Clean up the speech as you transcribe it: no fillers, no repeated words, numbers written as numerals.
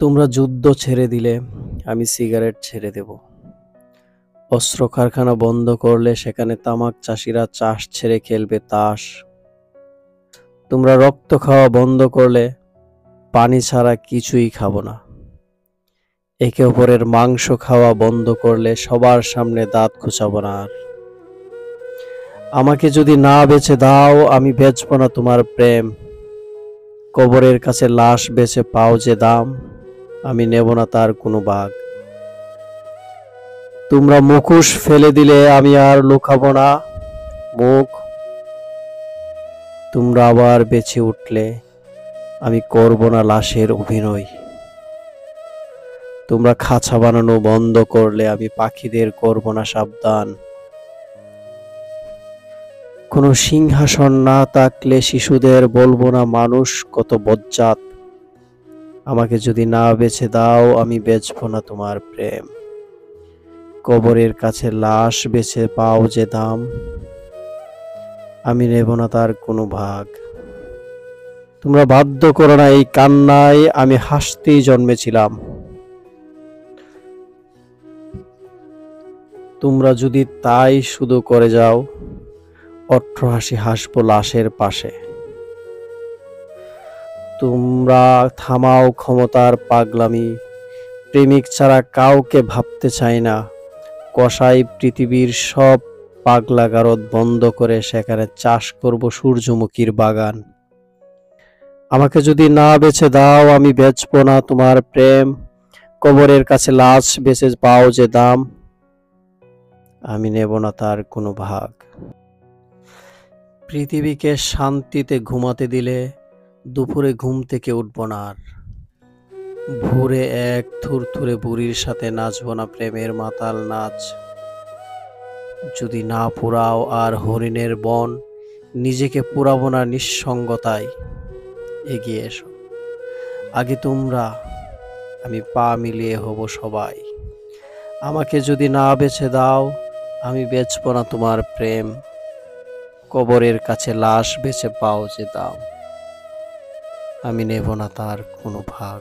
তোমরা যুদ্ধ ছেড়ে দিলে আমি সিগারেট ছেড়ে দেব। অস্ত্র কারখানা বন্ধ করলে সেখানে তামাক চাষিরা চাষ ছেড়ে খেলবে তাস। তোমরা রক্ত খাওয়া বন্ধ করলে পানি ছাড়া কিছুই খাবো না। একে অপরের মাংস খাওয়া বন্ধ করলে সবার সামনে দাঁত খোঁচাবো না আর। আমাকে যদি না বেচে দাও আমি বেচবো না তোমার প্রেম। কবরের কাছে লাশ বেচে পাও যে দাম, আমি নেব না তার কোনো ভাগ। তোমরা মুখোশ ফেলে দিলে আমি আর লুকাবো না মুখ। তোমরা আবার বেঁচে উঠলে আমি করব না লাশের অভিনয়। তোমরা খাঁচা বানানো বন্ধ করলে আমি পাখিদের করব না সাবধান। কোনো সিংহাসন না থাকলে শিশুদের বলবো না মানুষ কত বজ্জাত। আমাকে যদি না বেছে দাও আমি বেচবো না তোমার প্রেম। কবরের কাছে লাশ বেছে পাও যে দাম, আমি নেব না তার কোনো ভাগ। তোমরা বাধ্য করো না এই কান্নায়, আমি হাসতেই জন্মেছিলাম। তোমরা যদি তাই শুধু করে যাও, অট্টহাসি হাসবো লাশের পাশে। তোমরা থামাও ক্ষমতার পাগলামি, প্রেমিক ছাড়া কাউকে ভাবতে চাই না। কসাই পৃথিবীর সব পাগলা গারদ বন্ধ করে সেখানে চাষ করব সূর্যমুখীর বাগান। আমাকে যদি না বেছে দাও আমি বেচবো না তোমার প্রেম। কবরের কাছে লাশ বেচে পাও যে দাম, আমি নেব না তার কোনো ভাগ। পৃথিবীকে শান্তিতে ঘুমাতে দিলে দুপুরে ঘুম থেকে উঠব না আর। ভোরে এক থুরথুরে বুড়ির সাথে নাচব না প্রেমের মাতাল নাচ। যদি না পোড়াও আর হরিণের বন, নিজেকে পোড়াবো না নিঃসঙ্গতায়। এগিয়ে এসো আগে তোমরা, আমি পা মিলিয়ে হব সবাই। আমাকে যদি না বেছে দাও আমি বেচবো না তোমার প্রেম। কবরের কাছে লাশ বেচে পাও যে দাম, আমি নেব না তার কোনো ভাগ।